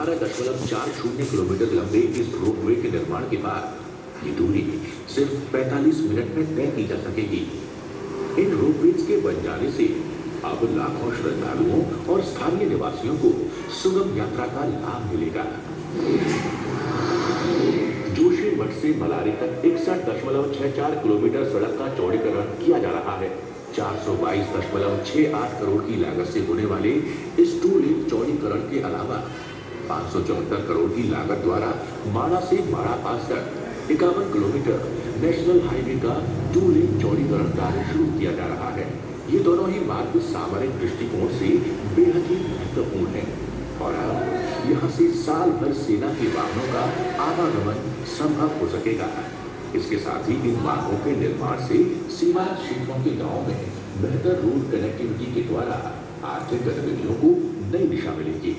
18.40 kilometre लंबे इस ropeway के निर्माण के बाद ये दूरी सिर्फ 45 मिनट में तय की जा सकेगी। इन रोपवेज के बन जाने से अब लाखों श्रद्धालुओं और स्थानीय निवासियों को सुगम यात्रा का लाभ मिलेगा। जोशीमठ से मलारी तक 61.64 किलोमीटर सड़क का चौड़ीकरण किया जा रहा है। 422.68 करोड़ की लागत से होने वाले इस टू लेन चौड़ीकरण के अलावा 574 करोड़ की लागत द्वारा माड़ा से माड़ा पास तक 51 किलोमीटर नेशनल हाईवे का टू लेन चौड़ीकरण कार्य शुरू किया जा रहा है। ये दोनों ही मार्ग सामरिक दृष्टिकोण से बेहद ही महत्वपूर्ण है और अब यहाँ से साल भर सेना के वाहनों का आवागमन संभव हो सकेगा। इसके साथ ही इन मार्गों के निर्माण से सीमांत क्षेत्रों के गांवों में बेहतर रोड कनेक्टिविटी के द्वारा आर्थिक गतिविधियों को नई दिशा मिलेगी।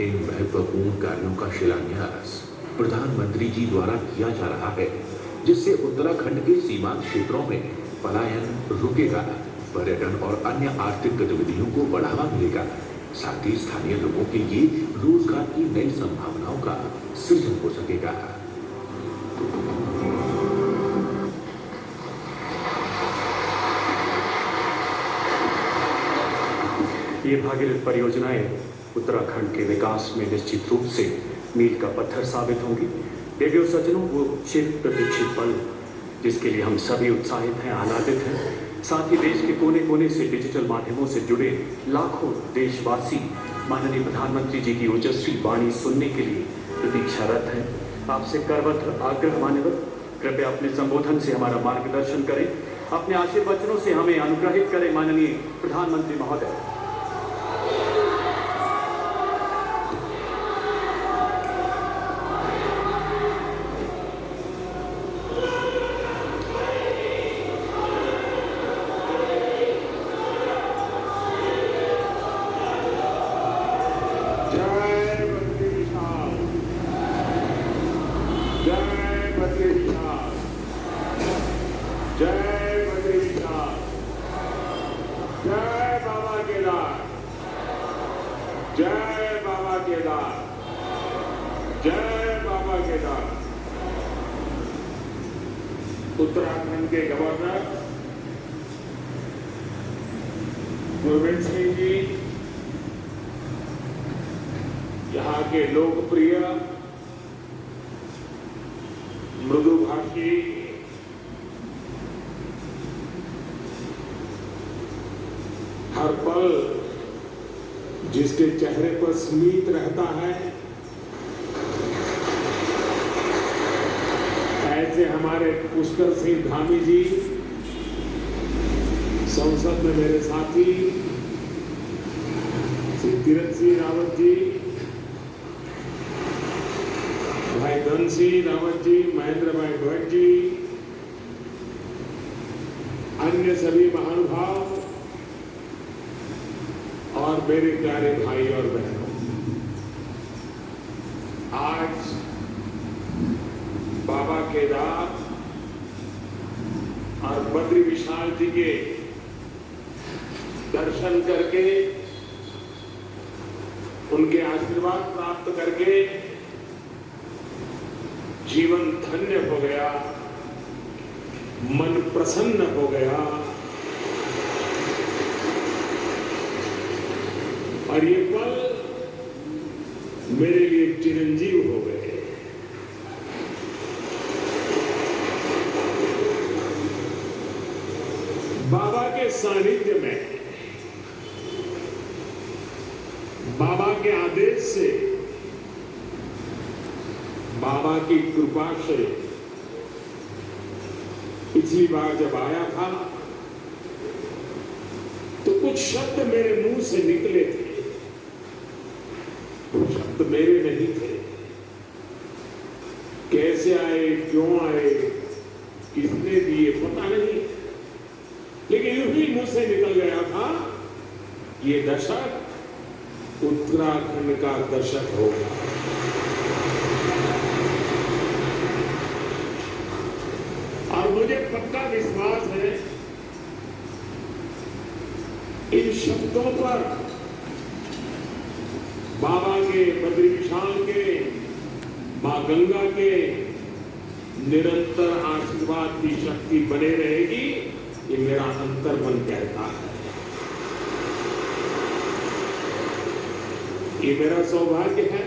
इन महत्वपूर्ण कार्यों का शिलान्यास प्रधानमंत्री जी द्वारा किया जा रहा है, जिससे उत्तराखंड के सीमांत क्षेत्रों में पलायन रुकेगा, पर्यटन और अन्य आर्थिक गतिविधियों को बढ़ावा मिलेगा। साथ ही स्थानीय लोगों के लिए रोजगार की नई संभावनाओं का सृजन हो सकेगा। ये भागीरथ परियोजनाएं उत्तराखंड के विकास में निश्चित रूप से मील का पत्थर साबित होंगी। रेडियो सज्जनों, वो चिर प्रतीक्षित पल जिसके लिए हम सभी उत्साहित हैं, आह्लादित हैं। साथ ही देश के कोने कोने से डिजिटल माध्यमों से जुड़े लाखों देशवासी माननीय प्रधानमंत्री जी की ओजस्वी वाणी सुनने के लिए प्रतीक्षारत हैं। आपसे करवत आग्रह मान्यवर, कृपया अपने संबोधन से हमारा मार्गदर्शन करें, अपने आशीर्वचनों से हमें अनुग्रहित करें माननीय प्रधानमंत्री महोदय। उत्तराखंड के गवर्नर गोविंद सिंह जी, यहाँ के लोकप्रिय मृदुभाषी हर पल जिसके चेहरे पर स्मित रहता है, ऐसे हमारे पुष्कर सिंह धामी जी, संसद में मेरे साथी श्री तीरथ सिंह रावत जी, भाई धन सिंह रावत जी, महेंद्र भाई भट्ट जी, अन्य सभी महानुभाव और मेरे प्यारे भाई और बहनों, आज बाबा केदार और बद्री विशाल जी के दर्शन करके, उनके आशीर्वाद प्राप्त करके जीवन धन्य हो गया, मन प्रसन्न हो गया और ये पल मेरे लिए चिरंजीव हो गए। बाबा के सानिध्य में, बाबा के आदेश से, बाबा की कृपा से पिछली बार जब आया था तो कुछ शब्द मेरे मुंह से निकले थे। वो शब्द मेरे नहीं थे। कैसे आए, क्यों आए, किसने दिए पता नहीं, लेकिन यूं ही मुंह से निकल गया था, ये दशक उत्तराखंड का दशक होगा। और मुझे पक्का विश्वास है इन शब्दों पर बाबा के बद्री विशाल के गंगा के निरंतर आशीर्वाद की शक्ति बने रहेगी, ये मेरा अंतर्मन कहता है। ये मेरा सौभाग्य है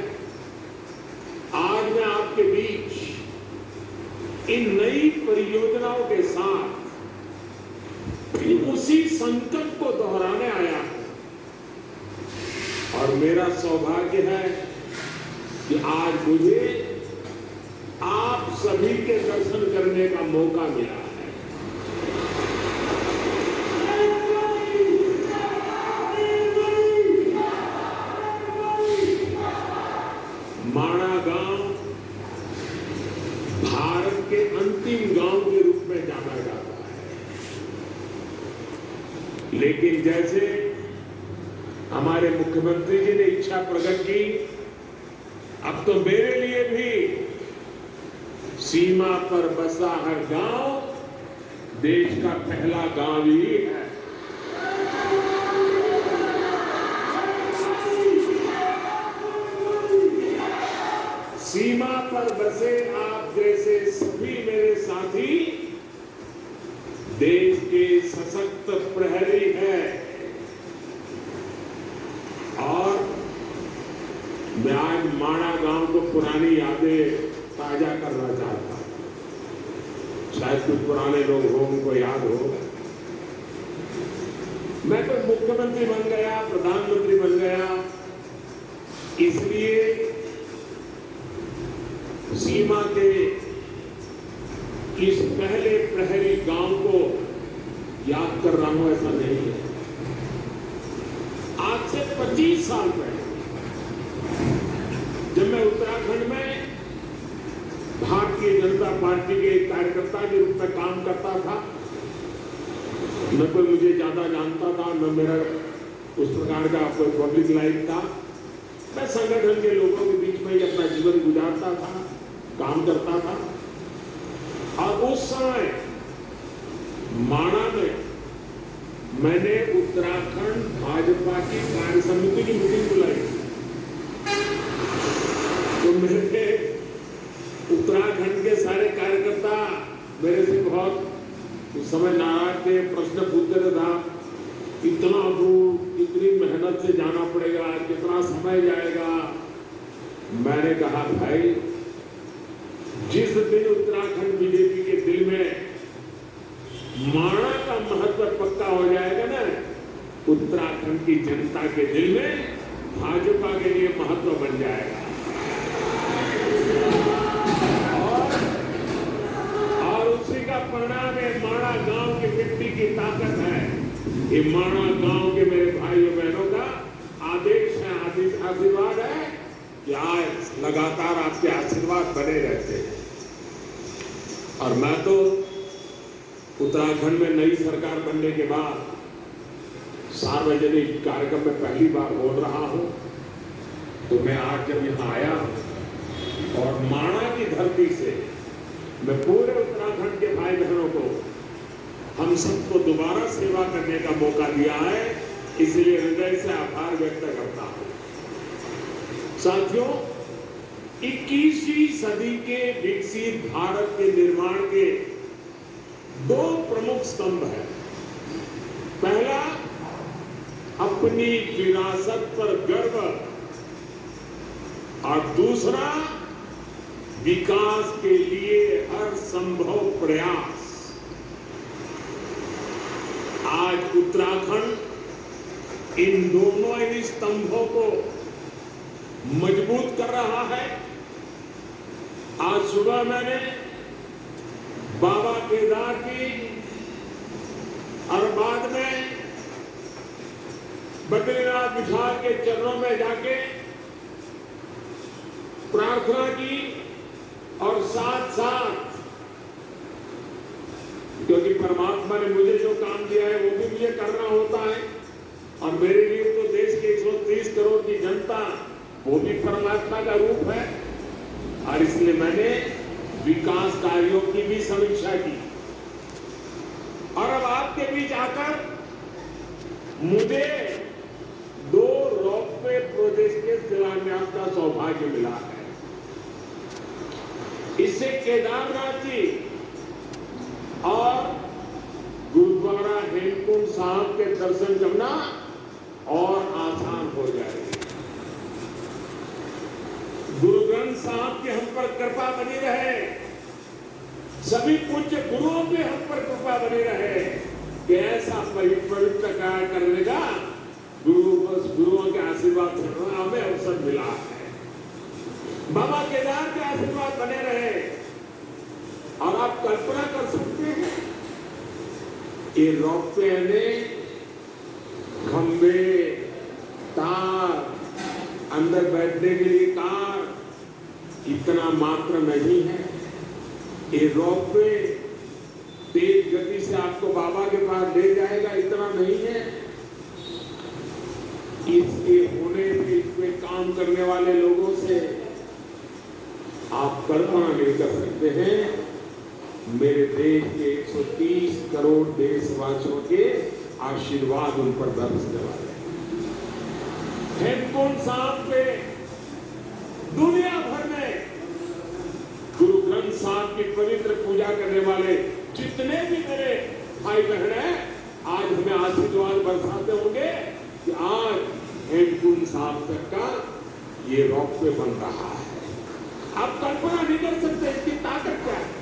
आज मैं आपके बीच इन नई परियोजनाओं के साथ उसी संकल्प को दोहराने आया हूं। और मेरा सौभाग्य है कि आज मुझे आप सभी के दर्शन करने का मौका मिला है। माणा गांव भारत के अंतिम गांव के रूप में जाना जाता है, लेकिन जैसे हमारे मुख्यमंत्री जी ने इच्छा प्रकट की, अब तो मेरे लिए भी सीमा पर बसा हर गांव देश का पहला गांव ही है। सीमा पर बसे आप जैसे सभी मेरे साथी देश के सशक्त प्रहरी हैं। और मैं आज माणा गांव को पुरानी यादें ताजा करना चाहता हूं। शायद कुछ पुराने लोग हो, उनको याद हो, मैं तो मुख्यमंत्री बन गया, प्रधानमंत्री बन गया, इसलिए सीमा के इस पहले प्रहरी गांव को याद कर रहा हूं, ऐसा नहीं है। आज से 25 साल पहले जब मैं उत्तराखंड में भारतीय जनता पार्टी के एक कार्यकर्ता के रूप में काम करता था, न कोई मुझे ज्यादा जानता था, न मेरा उस प्रकार का कोई पब्लिक लाइफ था। मैं संगठन के लोगों के बीच में ही अपना जीवन गुजारता था, काम करता था। और उस समय माणा में मैंने उत्तराखंड भाजपा की कार्य समिति की मीटिंग बुलाई। तो मेरे उत्तराखंड के सारे कार्यकर्ता मेरे से बहुत उस समय नाराज थे, प्रश्न पूछते था, इतना दूर इतनी मेहनत से जाना पड़ेगा, कितना समय जाएगा। मैंने कहा भाई, जिस दिन उत्तराखंड बीजेपी के दिल में माणा का महत्व पक्का हो जाएगा ना, उत्तराखंड की जनता के दिल में भाजपा के लिए महत्व बन जाएगा। और उसी का परिणाम है माणा गांव की मिट्टी की ताकत है। ये माणा गांव के मेरे भाइयों बहनों का आदेश है, आशीर्वाद है कि आज लगातार आपके आशीर्वाद बने रहते हैं। और मैं तो उत्तराखंड में नई सरकार बनने के बाद सार्वजनिक कार्यक्रम में पहली बार बोल रहा हूं। तो मैं आज जब यहां आया और माणा की धरती से मैं पूरे उत्तराखंड के भाई बहनों को, हम सबको दोबारा सेवा करने का मौका दिया है, इसलिए हृदय से आभार व्यक्त करता हूं। साथियों, 21वीं सदी के विकसित भारत के निर्माण के दो प्रमुख स्तंभ हैं। पहला, अपनी विरासत पर गर्व, और दूसरा, विकास के लिए हर संभव प्रयास। आज उत्तराखंड इन दोनों ही स्तंभों को मजबूत कर रहा है। आज सुबह मैंने बाबा केदार की और बाद में बद्रीनाथ विशाल के चरणों में जाके प्रार्थना की, और साथ साथ, क्योंकि परमात्मा ने मुझे जो काम दिया है वो भी मुझे करना होता है, और मेरे लिए तो देश के 130 करोड़ की जनता वो भी परमात्मा का रूप है। और इसलिए मैंने विकास कार्यों की भी समीक्षा की। और अब आपके बीच आकर मुझे 2 रोपवे प्रोजेक्ट के शिलान्यास का सौभाग्य मिला है। इससे केदारनाथ जी और गुरुद्वारा हेमकुंड साहब के दर्शन करना और आसान हो जाएगा। गुरु ग्रंथ साहब की हम पर कृपा बनी रहे, सभी पूज्य गुरुओं पे हम पर कृपा बनी रहे कि ऐसा पवित्र कार्य करने का गुरुओं के आशीर्वाद से हमें अवसर मिला है। बाबा केदार के आशीर्वाद बने रहे। और आप कल्पना कर सकते हैं ये रोपवे में खंबे, तार, अंदर बैठने के लिए कार इतना मात्र नहीं है। ये रोपवे तेज गति से आपको बाबा के पास ले जाएगा इतना नहीं है। इसके होने पे इसमें काम करने वाले लोगों से आप कल्पना नहीं कर सकते हैं। मेरे देश के 130 करोड़ देशवासियों के आशीर्वाद उन पर बरसने वाले हैं। हेमकुंड साहब पे दुनिया भर में गुरु ग्रंथ साहब की पवित्र पूजा करने वाले जितने भी मेरे भाई बहन हैं, आज हमें आशीर्वाद बरसाते होंगे कि आज हेमकुंड साहब तक का ये रोपवे बन रहा है। आप कल्पना नहीं कर सकते इसकी ताकत क्या है।